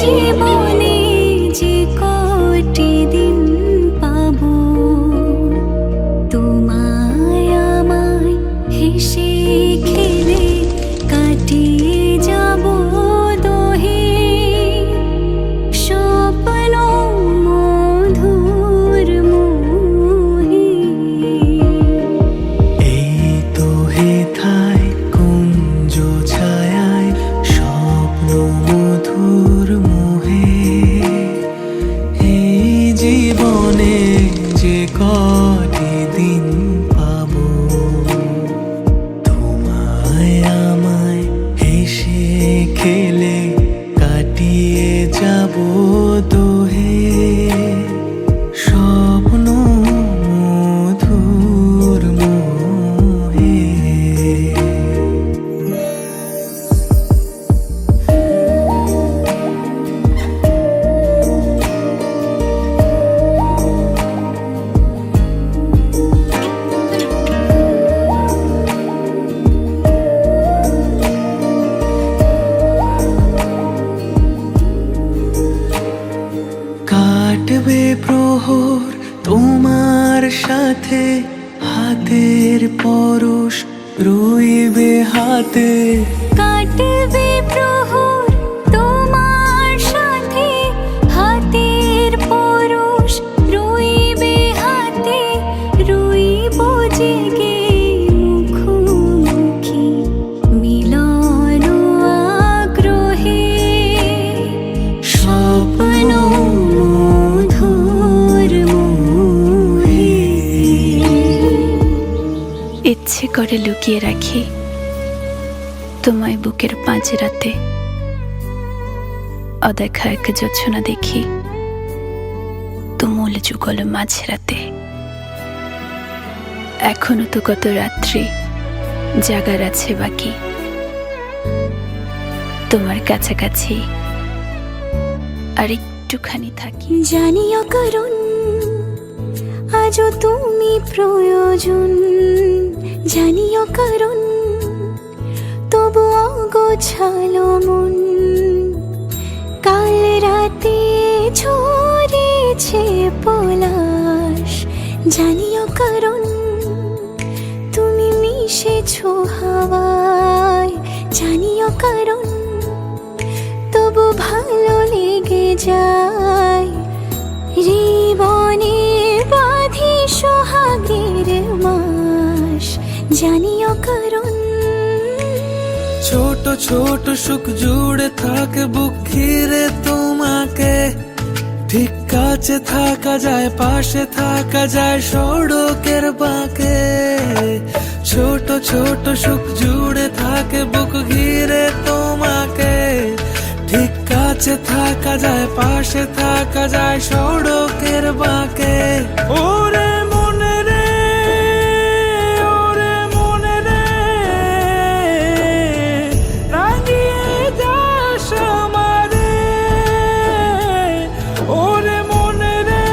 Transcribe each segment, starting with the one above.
জীবনে যে কোটি দিন পাবো, তোমায় আমায় হেসে খেলে কাটিয়ে যাব দোহে স্বপ্ন মধুর মোহে। এই তো হেথায় কুঞ্জ ছায়ায় স্বপ্ন মধুর মোহে, এই জীবনে যে কটি দিন পাবো, তোমায় আমায় হেসে খেলে কাটিয়ে যাব দোহে স্বপ্ন মধুর মোহে। কাটবে প্রহর তোমার সাথে, হাতের পরশ রইবে হাতে। কাটবে প্রহর তোমার সাথে, হাতের পরশ রইবে হাতে, রইব জেগে মুখোমুখি মিলন আগ্রহে স্বপ্ন মধুর মোহে। ইচ্ছে করে লুকিয়ে রাখি তোমায় বুকের পাঁজরাতে, অদেখা এক জোছনা দেখি তুমুল যুগল মাঝরাতে। এখনো তো কত রাত্রি জাগার আছে বাকি, তোমার কাছাকাছি আর একটুখানি থাকি। জানিও কারণ আজও তুমি প্রয়োজন, জানিও কারণ তবু অগোছালো মন। কাল রাতে ঝরেছে পলাশ, জানিও কারণ তুমি মিশেছো হাওয়ায়। জানিও কারণ তবু ভালো লেগে যায়, জীবনে বাঁধি সোহাগের মাস। জানিও কারণ ছোট ছোট সুখ জুড়ে থাকে বুক ঘিরে তোমাকে, ঠিক কাছে থাকা যায় পাশে থাকা যায় সড়কের বাঁকে। ছোট ছোট সুখ জুড়ে থাকে বুক ঘিরে তোমাকে, ঠিক কাছে থাকা যায় পাশে থাকা যায় সড়কের বাঁকে। ওরে মনে রে, ওরে মনে রে, রাঙিয়ে যাস আমারে। ওরে মনে রে,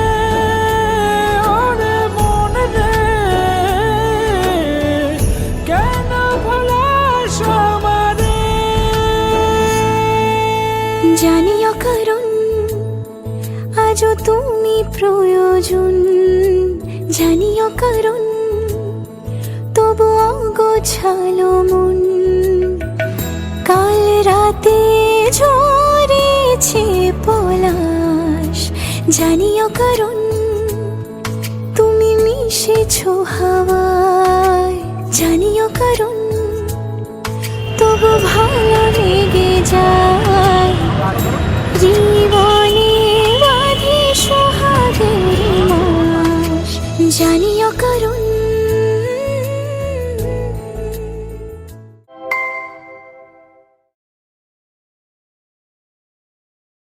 ওরে মনে রে, কেন ভোলাস আমারে। জানিও কারণ আজও তুমি প্রয়োজন, জানিও কারণ তবু অগোছালো মন। কাল রাতে ঝরেছে পলাশ, জানিও কারণ তুমি মিশেছো হাওয়ায়। জানিও কারণ তবু ভালো লেগে যায়,